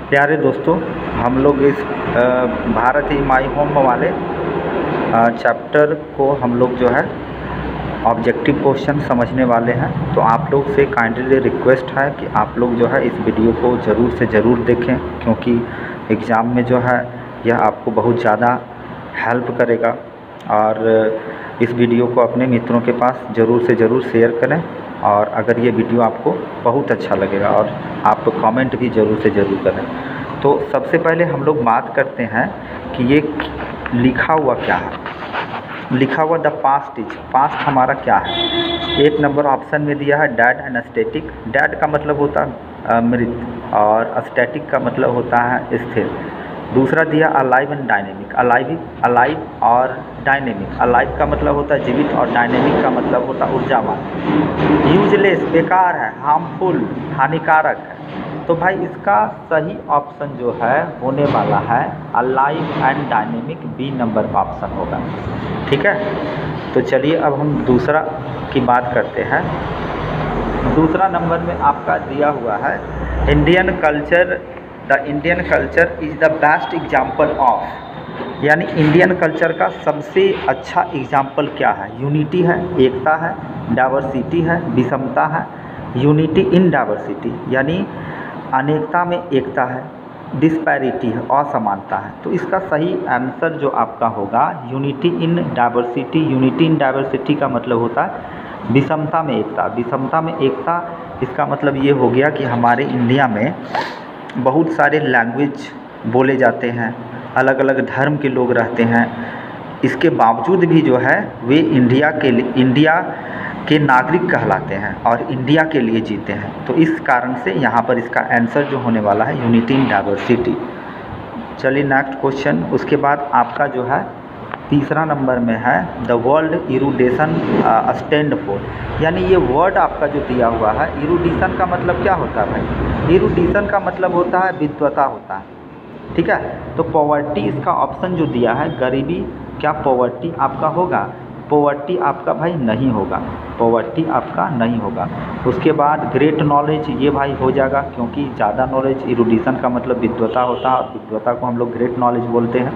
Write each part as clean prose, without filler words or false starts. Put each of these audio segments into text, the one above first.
प्यारे दोस्तों, हम लोग इस भारत ही माई होम वाले चैप्टर को हम लोग जो है ऑब्जेक्टिव क्वेश्चन समझने वाले हैं। तो आप लोग से काइंडली रिक्वेस्ट है कि आप लोग जो है इस वीडियो को ज़रूर से ज़रूर देखें, क्योंकि एग्ज़ाम में जो है यह आपको बहुत ज़्यादा हेल्प करेगा। और इस वीडियो को अपने मित्रों के पास ज़रूर से ज़रूर शेयर करें। और अगर ये वीडियो आपको बहुत अच्छा लगेगा और आप कमेंट भी ज़रूर से ज़रूर करें। तो सबसे पहले हम लोग बात करते हैं कि ये लिखा हुआ क्या है। लिखा हुआ द पास्ट इज, पास्ट हमारा क्या है। एक नंबर ऑप्शन में दिया है डेड एंड स्टैटिक। डेड का मतलब होता है मृत, और स्टैटिक का मतलब होता है स्थिर। दूसरा दिया अलाइव एंड डायनेमिक। अलाइव और डायनेमिक। अलाइव का मतलब होता है जीवित और डायनेमिक का मतलब होता है ऊर्जावान। यूजलेस बेकार है, हार्मफुल हानिकारक है। तो भाई इसका सही ऑप्शन जो है होने वाला है alive and dynamic, B number का ऑप्शन होगा। ठीक है, तो चलिए अब हम दूसरा की बात करते हैं। दूसरा नंबर में आपका दिया हुआ है Indian culture. The Indian culture is the best example of, यानी इंडियन कल्चर का सबसे अच्छा एग्जाम्पल क्या है। यूनिटी है, एकता है, डाइवर्सिटी है, विषमता है। यूनिटी इन डाइवर्सिटी यानी अनेकता में एकता है, डिस्पैरिटी है, असमानता है। तो इसका सही आंसर जो आपका होगा unity in diversity. Unity in diversity का मतलब होता है विषमता में एकता। विषमता में एकता इसका मतलब ये हो गया कि हमारे इंडिया में बहुत सारे लैंग्वेज बोले जाते हैं, अलग अलग धर्म के लोग रहते हैं। इसके बावजूद भी जो है वे इंडिया के नागरिक कहलाते हैं और इंडिया के लिए जीते हैं। तो इस कारण से यहाँ पर इसका आंसर जो होने वाला है यूनिटी इन डाइवर्सिटी। चलिए नेक्स्ट क्वेश्चन। उसके बाद आपका जो है तीसरा नंबर में है द वर्ल्ड इरूडेशन स्टैंड फॉर, यानी ये वर्ड आपका जो दिया हुआ है। इरूडिशन का मतलब क्या होता है भाई। इरूडिशन का मतलब होता है विद्वता होता है। ठीक है, तो पॉवर्टी इसका ऑप्शन जो दिया है गरीबी, क्या पॉवर्टी आपका होगा। पॉवर्टी आपका भाई नहीं होगा, पॉवर्टी आपका नहीं होगा। उसके बाद ग्रेट नॉलेज, ये भाई हो जाएगा क्योंकि ज़्यादा नॉलेज। इरूडिशन का मतलब विद्वता होता है और विद्वता को हम लोग ग्रेट नॉलेज बोलते हैं।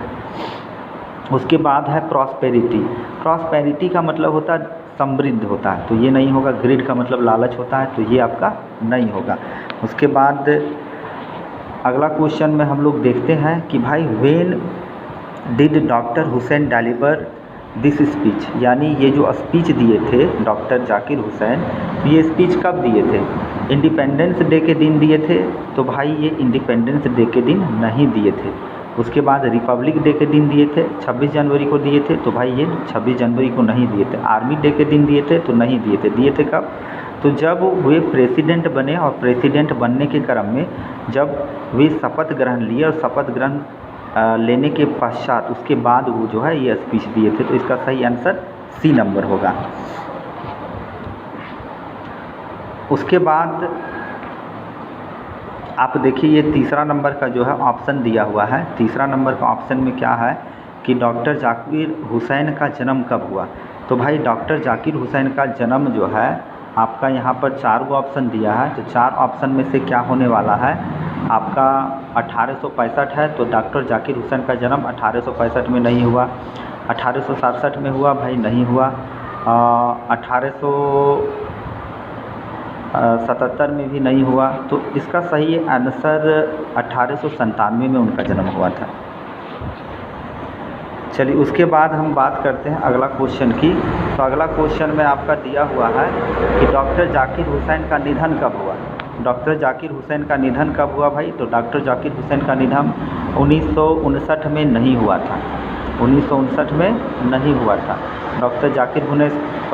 उसके बाद है प्रॉस्पेरिटी। प्रॉस्पेरिटी का मतलब होता है समृद्ध होता है, तो ये नहीं होगा। ग्रीड का मतलब लालच होता है, तो ये आपका नहीं होगा। उसके बाद अगला क्वेश्चन में हम लोग देखते हैं कि भाई when did doctor Hussain deliver this speech, यानी ये जो स्पीच दिए थे डॉक्टर जाकिर हुसैन, ये स्पीच कब दिए थे। इंडिपेंडेंस डे के दिन दिए थे, तो भाई ये इंडिपेंडेंस डे के दिन नहीं दिए थे। उसके बाद रिपब्लिक डे के दिन दिए थे, 26 जनवरी को दिए थे, तो भाई ये 26 जनवरी को नहीं दिए थे। आर्मी डे के दिन दिए थे, तो नहीं दिए थे। दिए थे कब, तो जब वे प्रेसिडेंट बने, और प्रेसिडेंट बनने के क्रम में जब वे शपथ ग्रहण लिए, और शपथ ग्रहण लेने के पश्चात उसके बाद वो जो है ये स्पीच दिए थे। तो इसका सही आंसर सी नंबर होगा। उसके बाद आप देखिए ये तीसरा नंबर का जो है ऑप्शन दिया हुआ है। तीसरा नंबर का ऑप्शन में क्या है कि डॉक्टर जाकिर हुसैन का जन्म कब हुआ। तो भाई डॉक्टर जाकिर हुसैन का जन्म जो है आपका यहाँ पर 4 गो ऑप्शन दिया है। तो 4 ऑप्शन में से क्या होने वाला है आपका 1865 है, तो डॉक्टर जाकिर हुसैन का जन्म 1865 में नहीं हुआ। 1867 में हुआ भाई, नहीं हुआ। 1877 में भी नहीं हुआ। तो इसका सही आंसर 1897 में उनका जन्म हुआ था। चलिए उसके बाद हम बात करते हैं अगला क्वेश्चन की। तो अगला क्वेश्चन में आपका दिया हुआ है कि डॉक्टर जाकिर हुसैन का निधन कब हुआ। डॉक्टर जाकिर हुसैन का निधन कब हुआ भाई। तो डॉक्टर जाकिर हुसैन का निधन 1959 में नहीं हुआ था। 1959 में नहीं हुआ था। डॉक्टर जाकिर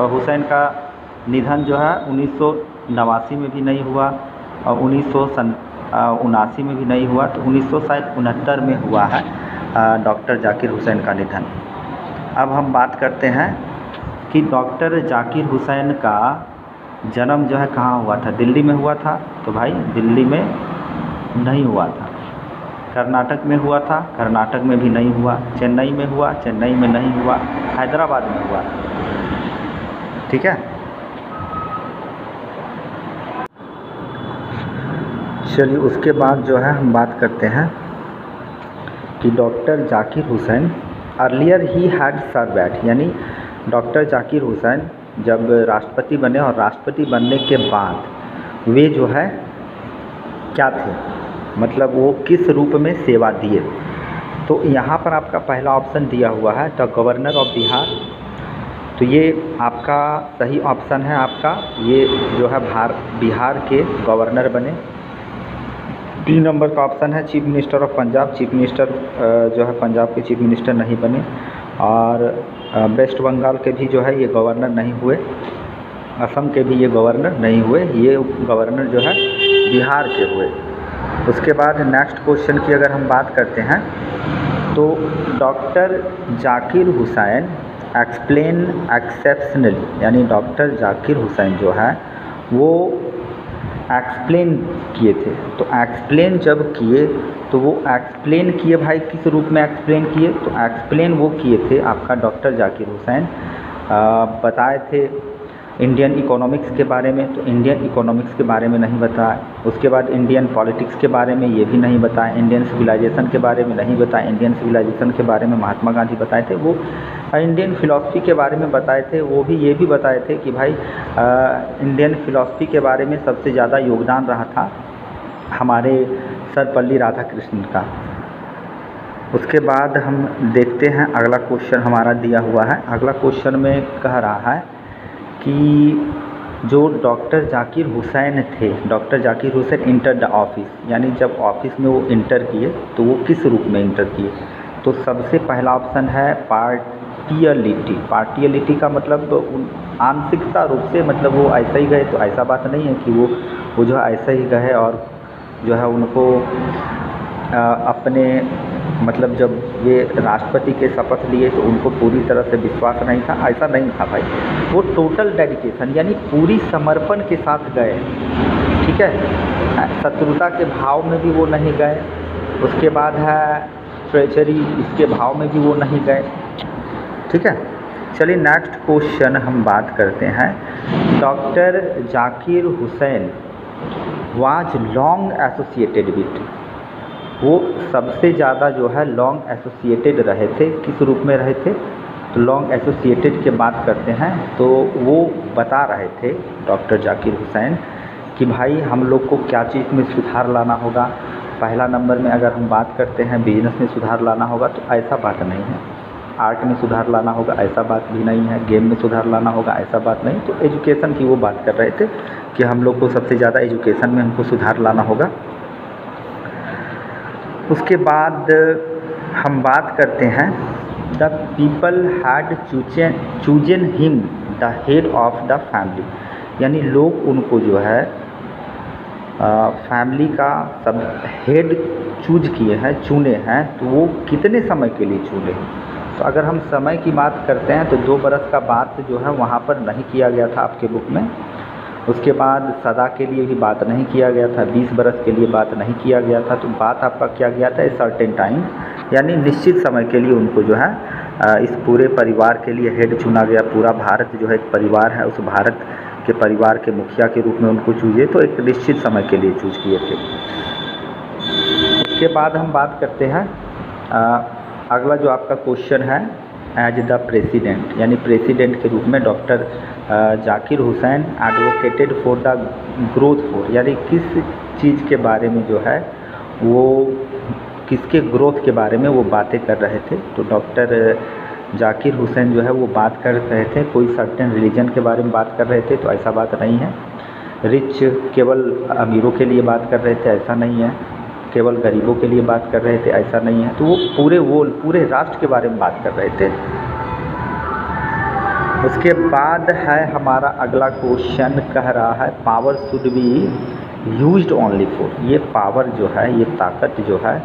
हुसैन का निधन जो है 1989 में भी नहीं हुआ, और 1979 में भी नहीं हुआ। तो 1969 में हुआ है डॉक्टर जाकिर हुसैन का निधन। अब हम बात करते हैं कि डॉक्टर जाकिर हुसैन का जन्म जो है कहाँ हुआ था। दिल्ली में हुआ था, तो भाई दिल्ली में नहीं हुआ था। कर्नाटक में हुआ था, कर्नाटक में भी नहीं हुआ। चेन्नई में हुआ, चेन्नई में नहीं हुआ। हैदराबाद में हुआ। ठीक है, चलिए उसके बाद जो है हम बात करते हैं कि डॉक्टर जाकिर हुसैन अर्लियर ही हैड सर्व एट, यानी डॉक्टर जाकिर हुसैन जब राष्ट्रपति बने और राष्ट्रपति बनने के बाद वे जो है क्या थे, मतलब वो किस रूप में सेवा दिए। तो यहाँ पर आपका पहला ऑप्शन दिया हुआ है द गवर्नर ऑफ बिहार, तो ये आपका सही ऑप्शन है आपका, ये जो है बिहार के गवर्नर बने। 3 नंबर का ऑप्शन है chief minister of Punjab, chief minister जो है पंजाब के चीफ मिनिस्टर नहीं बने। और वेस्ट बंगाल के भी जो है ये गवर्नर नहीं हुए, असम के भी ये गवर्नर नहीं हुए, ये गवर्नर जो है बिहार के हुए। उसके बाद नेक्स्ट क्वेश्चन की अगर हम बात करते हैं तो doctor Zakir Hussain explain exceptionally, यानी डॉक्टर जाकिर हुसैन जो है वो एक्सप्लेन किए थे। तो एक्सप्लेन जब किए तो वो एक्सप्लेन किए भाई किस रूप में एक्सप्लेन किए, तो एक्सप्लेन वो किए थे आपका डॉक्टर जाकिर हुसैन बताए थे इंडियन इकोनॉमिक्स के बारे में, तो इंडियन इकोनॉमिक्स के बारे में नहीं बताया। उसके बाद इंडियन पॉलिटिक्स के बारे में ये भी नहीं बताया, इंडियन सिविलाइजेशन के बारे में नहीं बताया। इंडियन सिविलाइजेशन के बारे में महात्मा गांधी बताए थे, वो इंडियन फिलॉसफी के बारे में बताए थे, वो भी ये भी बताए थे कि भाई इंडियन फिलॉसफी के बारे में सबसे ज़्यादा योगदान रहा था हमारे सर्वपल्ली राधाकृष्णन का। उसके बाद हम देखते हैं अगला क्वेश्चन हमारा दिया हुआ है। अगला क्वेश्चन में कह रहा है कि जो डॉक्टर जाकिर हुसैन थे, doctor Zakir Hussain enter the office, यानी जब ऑफिस में वो इंटर किए तो वो किस रूप में इंटर किए। तो सबसे पहला ऑप्शन है पार्टियलिटी। पार्टियलिटी का मतलब आंशिकता रूप से, मतलब वो ऐसा ही गए, तो ऐसा बात नहीं है कि वो जो है ऐसा ही गए और जो है उनको अपने मतलब जब वे राष्ट्रपति के शपथ लिए तो उनको पूरी तरह से विश्वास नहीं था, ऐसा नहीं था भाई। वो टोटल डेडिकेशन यानी पूरी समर्पण के साथ गए, ठीक है। शत्रुता के भाव में भी वो नहीं गए। उसके बाद है ट्रेजरी, इसके भाव में भी वो नहीं गए, ठीक है। चलिए नेक्स्ट क्वेश्चन हम बात करते हैं। Doctor Zakir Hussain was long associated with, वो सबसे ज़्यादा जो है लॉन्ग एसोसिएटेड रहे थे, किस रूप में रहे थे। तो लॉन्ग एसोसिएटेड की बात करते हैं तो वो बता रहे थे डॉक्टर जाकिर हुसैन कि भाई हम लोग को क्या चीज़ में सुधार लाना होगा। पहला नंबर में अगर हम बात करते हैं बिजनेस में सुधार लाना होगा, तो ऐसा बात नहीं है। आर्ट में सुधार लाना होगा, ऐसा बात भी नहीं है। गेम में सुधार लाना होगा, ऐसा बात नहीं। तो एजुकेशन की वो बात कर रहे थे कि हम लोग को सबसे ज़्यादा एजुकेशन में हमको सुधार लाना होगा। उसके बाद हम बात करते हैं the people had chosen him the head of the family, यानी लोग उनको जो है फैमिली का सब हेड चूज किए हैं, चुने हैं। तो वो कितने समय के लिए चुने। तो अगर हम समय की बात करते हैं तो 2 बरस का बात जो है वहाँ पर नहीं किया गया था आपके बुक में। उसके बाद सदा के लिए भी बात नहीं किया गया था, 20 बरस के लिए बात नहीं किया गया था। तो बात आपका क्या गया था सर्टेन टाइम, यानी निश्चित समय के लिए उनको जो है इस पूरे परिवार के लिए हेड चुना गया। पूरा भारत जो है एक परिवार है, उस भारत के परिवार के मुखिया के रूप में उनको चूजे, तो एक निश्चित समय के लिए चूज किए थे। उसके बाद हम बात करते हैं अगला जो आपका क्वेश्चन है एज द प्रेसिडेंट, यानी प्रेसिडेंट के रूप में doctor Zakir Hussain advocated for the growth for, यानी किस चीज़ के बारे में जो है वो किसके ग्रोथ के बारे में वो बातें कर रहे थे। तो डॉक्टर जाकिर हुसैन जो है वो बात कर रहे थे कोई सर्टेन रिलीजन के बारे में बात कर रहे थे, तो ऐसा बात नहीं है। रिच केवल अमीरों के लिए बात कर रहे थे, ऐसा नहीं है। केवल गरीबों के लिए बात कर रहे थे, ऐसा नहीं है। तो वो पूरे राष्ट्र के बारे में बात कर रहे थे। उसके बाद है हमारा अगला क्वेश्चन, कह रहा है power should be used only for, ये पावर जो है, ये ताकत जो है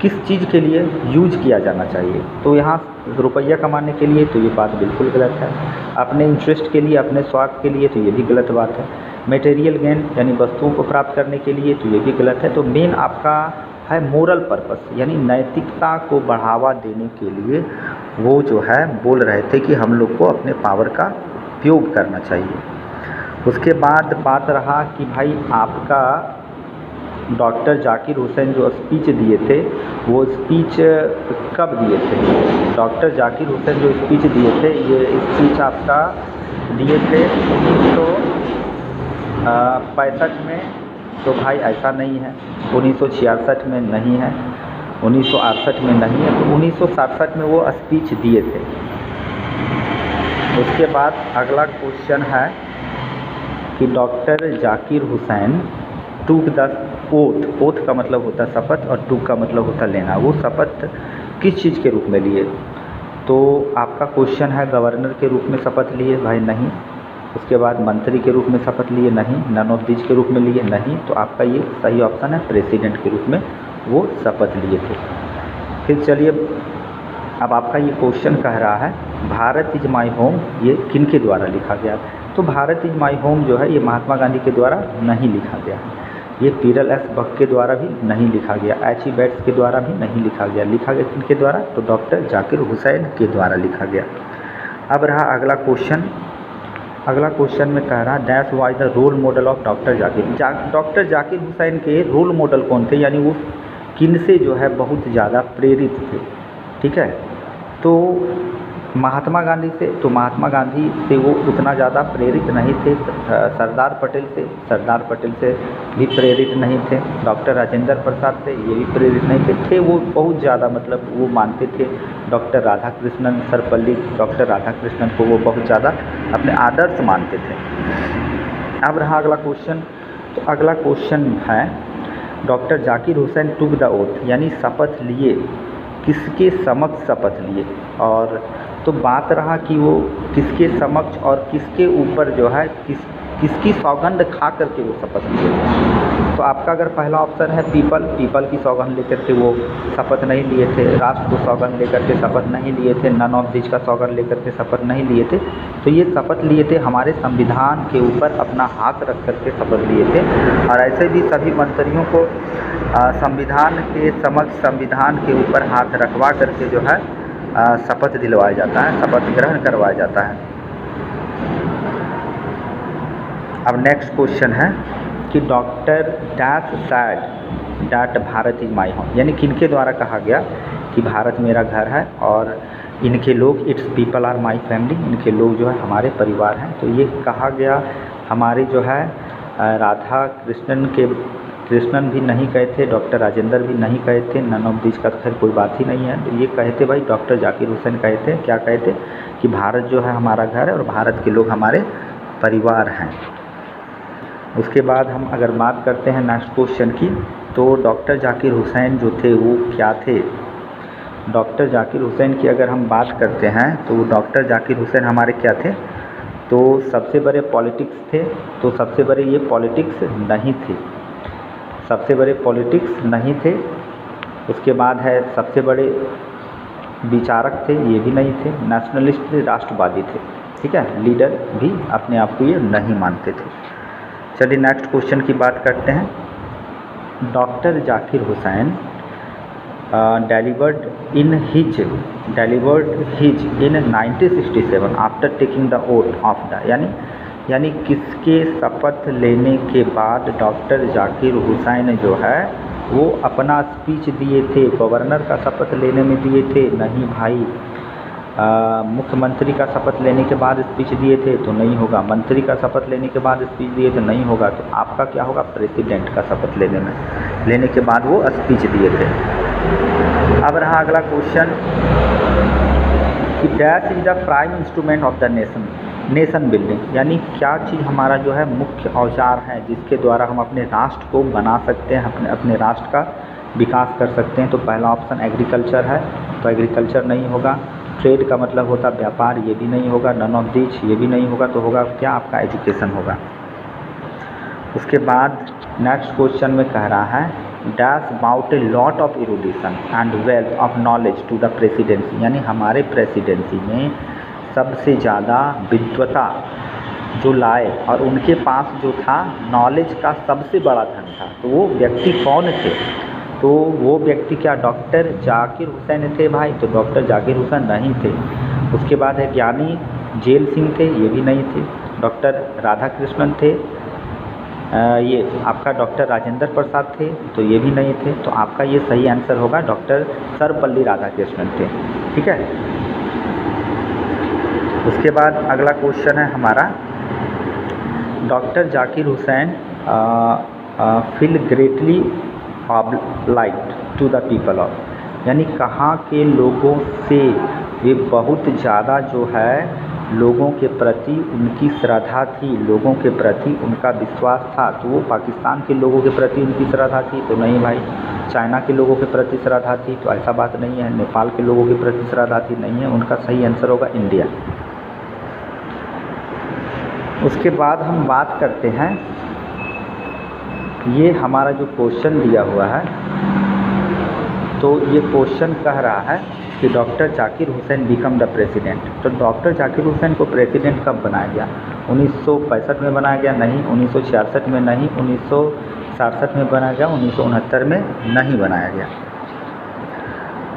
किस चीज़ के लिए यूज किया जाना चाहिए। तो यहाँ रुपया कमाने के लिए, तो ये बात बिल्कुल गलत है। अपने इंटरेस्ट के लिए, अपने स्वार्थ के लिए, तो ये भी गलत बात है। मटेरियल गेन यानी वस्तुओं को प्राप्त करने के लिए, तो ये भी गलत है। तो मेन आपका है मोरल पर्पस, यानी नैतिकता को बढ़ावा देने के लिए वो जो है बोल रहे थे कि हम लोग को अपने पावर का उपयोग करना चाहिए। उसके बाद बात रहा कि भाई आपका डॉक्टर जाकिर हुसैन जो स्पीच दिए थे वो स्पीच कब दिए थे? डॉक्टर जाकिर हुसैन जो स्पीच दिए थे ये स्पीच आपका दिए थे 1965 में, तो भाई ऐसा नहीं है। 1966 में नहीं है, 1968 में नहीं है, तो 1967 में वो स्पीच दिए थे। उसके बाद अगला क्वेश्चन है कि doctor Zakir Hussain took the oath, oath का मतलब होता है शपथ और टूक का मतलब होता है लेना, वो शपथ किस चीज़ के रूप में लिए? तो आपका क्वेश्चन है गवर्नर के रूप में शपथ लिए, भाई नहीं। उसके बाद मंत्री के रूप में शपथ लिए, नहीं। नन ऑफ दिस के रूप में लिए, नहीं। तो आपका ये सही ऑप्शन है, प्रेसिडेंट के रूप में वो शपथ लिए थे। फिर चलिए, अब आपका ये क्वेश्चन कह रहा है भारत इज़ माई होम, ये किन के द्वारा लिखा गया? तो भारत इज़ माई होम जो है ये महात्मा गांधी के द्वारा नहीं लिखा गया, ये पीरल एस बक के द्वारा भी नहीं लिखा गया, एच.ई. बेट्स के द्वारा भी नहीं लिखा गया। लिखा गया किनके द्वारा? तो डॉक्टर जाकिर हुसैन के द्वारा लिखा गया। अब रहा अगला क्वेश्चन। अगला क्वेश्चन में कह रहा है that was the role model of doctor Zakir. Doctor Zakir Hussain के रोल मॉडल कौन थे, यानी वो किन से जो है बहुत ज़्यादा प्रेरित थे? ठीक है, तो महात्मा गांधी से, तो महात्मा गांधी से वो उतना ज़्यादा प्रेरित नहीं थे। सरदार पटेल से भी प्रेरित नहीं थे। डॉक्टर राजेंद्र प्रसाद से ये भी प्रेरित नहीं थे। वो बहुत ज़्यादा मतलब वो मानते थे डॉक्टर राधाकृष्णन, सर्वपल्ली डॉक्टर राधाकृष्णन को वो बहुत ज़्यादा अपने आदर्श मानते थे। अब रहा अगला क्वेश्चन। तो अगला क्वेश्चन है doctor Zakir Hussain took the oath, यानी शपथ लिए, किसके समक्ष शपथ लिए? और तो बात रहा कि वो किसके समक्ष और किसके ऊपर जो है किसकी सौगंध खा करके वो शपथ लिए थे। तो आपका अगर पहला ऑप्शन है पीपल की सौगंध लेकर के वो शपथ नहीं लिए थे, राष्ट्र को सौगंध लेकर के शपथ नहीं लिए थे, नन ऑफ दिस का सौगंध लेकर के शपथ नहीं लिए थे, तो ये शपथ लिए थे हमारे संविधान के ऊपर अपना हाथ रख करके शपथ लिए थे। और ऐसे भी सभी मंत्रियों को संविधान के समक्ष, संविधान के ऊपर हाथ रखवा करके जो है शपथ दिलवाया जाता है, शपथ ग्रहण करवाया जाता है। अब नेक्स्ट क्वेश्चन है कि doctor dash sad that Bharat is my home, यानी किनके द्वारा कहा गया कि भारत मेरा घर है और इनके लोग, it's people are my family, इनके लोग जो है हमारे परिवार हैं। तो ये कहा गया हमारे जो है राधा कृष्णन भी नहीं कहे थे, डॉक्टर राजेंद्र भी नहीं कहे थे, नन ऑफ दिस का खैर कोई बात ही नहीं है। तो ये कहे थे भाई डॉक्टर जाकिर हुसैन कहे थे, क्या कहे थे कि भारत जो है हमारा घर है और भारत के लोग हमारे परिवार हैं। उसके बाद हम अगर बात करते हैं नेक्स्ट क्वेश्चन की, तो डॉक्टर जाकिर हुसैन जो थे वो क्या थे? डॉक्टर जाकिर हुसैन की अगर हम बात करते हैं तो डॉक्टर जाकिर हुसैन हमारे क्या थे? तो सबसे बड़े पॉलिटिक्स थे, तो सबसे बड़े ये पॉलिटिक्स नहीं थे, सबसे बड़े पॉलिटिक्स नहीं थे। उसके बाद है सबसे बड़े विचारक थे, ये भी नहीं थे। नेशनलिस्ट थे, राष्ट्रवादी थे, ठीक है, लीडर भी अपने आप को ये नहीं मानते थे। चलिए नेक्स्ट क्वेश्चन की बात करते हैं। Doctor Zakir Hussain delivered his in 1967 after taking the oath of the, यानी किसके शपथ लेने के बाद डॉक्टर जाकिर हुसैन जो है वो अपना स्पीच दिए थे? गवर्नर का शपथ लेने में दिए थे? नहीं भाई। मुख्यमंत्री का शपथ लेने के बाद स्पीच दिए थे? तो नहीं होगा। मंत्री का शपथ लेने के बाद स्पीच दिए थे? नहीं होगा। तो आपका क्या होगा? प्रेसिडेंट का शपथ लेने के बाद वो स्पीच दिए थे। अब रहा अगला क्वेश्चन कि that is the prime instrument of the nation building, यानी क्या चीज़ हमारा जो है मुख्य औजार है जिसके द्वारा हम अपने राष्ट्र को बना सकते हैं, अपने राष्ट्र का विकास कर सकते हैं? तो पहला ऑप्शन एग्रीकल्चर है, तो एग्रीकल्चर नहीं होगा। ट्रेड का मतलब होता व्यापार, ये भी नहीं होगा। नन ऑफ दिस, ये भी नहीं होगा। तो होगा क्या? आपका एजुकेशन होगा। उसके बाद नेक्स्ट क्वेश्चन में कह रहा है dash about a lot of erudition and wealth of knowledge to the presidency, यानी हमारे प्रेसिडेंसी में सबसे ज़्यादा विद्वता जो लाए और उनके पास जो था नॉलेज का सबसे बड़ा धन था, तो वो व्यक्ति कौन थे? तो वो व्यक्ति क्या डॉक्टर जाकिर हुसैन थे भाई? तो डॉक्टर जाकिर हुसैन नहीं थे। उसके बाद है ज्ञानी जेल सिंह थे, ये भी नहीं थे। डॉक्टर राधाकृष्णन थे, ये आपका डॉक्टर राजेंद्र प्रसाद थे, तो ये भी नहीं थे, तो आपका ये सही आंसर होगा डॉक्टर सर्वपल्ली राधाकृष्णन थे। ठीक है। उसके बाद अगला क्वेश्चन है हमारा, doctor Zakir Hussain feel greatly obliged to the people of, यानी कहाँ के लोगों से वे बहुत ज़्यादा जो है लोगों के प्रति उनकी श्रद्धा थी, लोगों के प्रति उनका विश्वास था। तो वो पाकिस्तान के लोगों के प्रति उनकी श्रद्धा थी तो नहीं भाई, चाइना के लोगों के प्रति श्रद्धा थी तो ऐसा बात नहीं है, नेपाल के लोगों के प्रति श्रद्धा थी नहीं है, उनका सही आंसर होगा इंडिया। उसके बाद हम बात करते हैं, ये हमारा जो क्वेश्चन दिया हुआ है, तो ये क्वेश्चन कह रहा है कि doctor Zakir Hussain become the president. तो डॉक्टर जाकिर हुसैन को प्रेसिडेंट कब बनाया गया? 1965 में बनाया गया? नहीं। 1966 में? नहीं। 1967 में बनाया गया? 1969 में नहीं बनाया गया।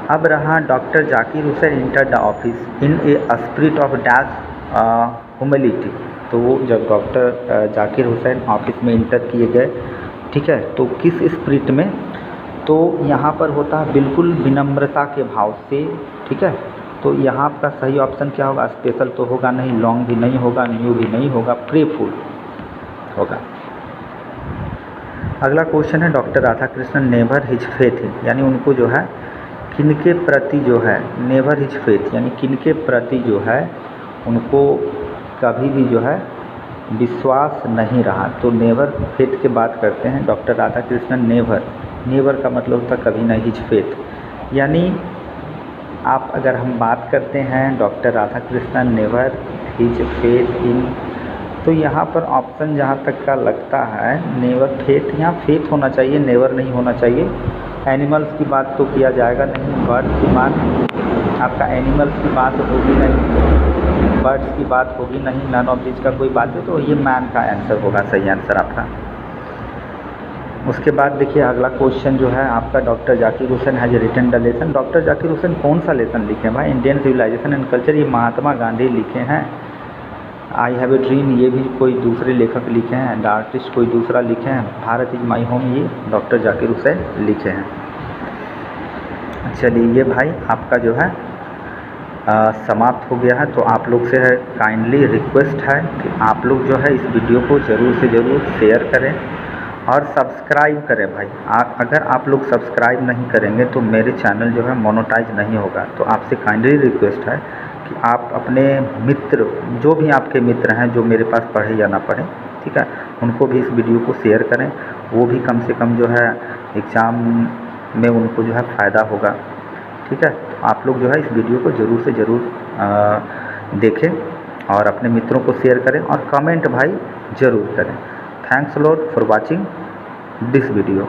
अब रहा doctor Zakir Hussain enter the office in a spirit of dash humility. तो वो जब डॉक्टर जाकिर हुसैन ऑफिस में इंटर किए गए, ठीक है, तो किस स्पिरिट में? तो यहाँ पर होता है बिल्कुल विनम्रता के भाव से। ठीक है, तो यहाँ का सही ऑप्शन क्या होगा? स्पेशल तो होगा नहीं, लॉन्ग भी नहीं होगा, न्यू भी नहीं होगा, प्रेफुल होगा। अगला क्वेश्चन है, doctor Radhakrishnan never his faith, यानी उनको जो है किनके प्रति जो है नेवर हिज फेथ, यानी किनके प्रति जो है उनको कभी भी जो है विश्वास नहीं रहा। तो नेवर फेथ की बात करते हैं, डॉक्टर राधाकृष्णन नेवर का मतलब होता कभी नहीं, हिज फेथ, यानी आप अगर हम बात करते हैं doctor Radhakrishnan never his faith in, तो यहाँ पर ऑप्शन जहाँ तक का लगता है नेवर फेथ, यहाँ फेथ होना चाहिए, नेवर नहीं होना चाहिए। एनिमल्स की बात तो किया जाएगा नहीं, बर्ड्स की बात, आपका एनिमल्स की बात होगी नहीं, बर्ड्स की बात होगी नहीं, नन ऑफ दिस का कोई बात है, तो ये मैन का आंसर होगा, सही आंसर आपका। उसके बाद देखिए अगला क्वेश्चन जो है आपका, doctor Zakir Hussain has written the lesson. Doctor Zakir Hussain कौन सा लेसन लिखे हैं भाई? इंडियन सिविलाइजेशन एंड कल्चर, ये महात्मा गांधी लिखे हैं। आई हैव ए ड्रीम, ये भी कोई दूसरे लेखक लिखे हैं, द आर्टिस्ट कोई दूसरा लिखे हैं, भारत इज़ माई होम, ये डॉक्टर जाकिर हुसैन लिखे हैं। चलिए ये भाई आपका जो है समाप्त हो गया है। तो आप लोग से है काइंडली रिक्वेस्ट है कि आप लोग जो है इस वीडियो को ज़रूर से ज़रूर शेयर करें और सब्सक्राइब करें भाई। अगर आप लोग सब्सक्राइब नहीं करेंगे तो मेरे चैनल जो है मोनेटाइज नहीं होगा। तो आपसे काइंडली रिक्वेस्ट है कि आप अपने मित्र, जो भी आपके मित्र हैं जो मेरे पास पढ़े या ना पढ़े, ठीक है, उनको भी इस वीडियो को शेयर करें, वो भी कम से कम जो है एग्ज़ाम में उनको जो है फ़ायदा होगा। ठीक है, तो आप लोग जो है इस वीडियो को ज़रूर से ज़रूर देखें और अपने मित्रों को शेयर करें और कमेंट भाई ज़रूर करें। Thanks a lot for watching this video.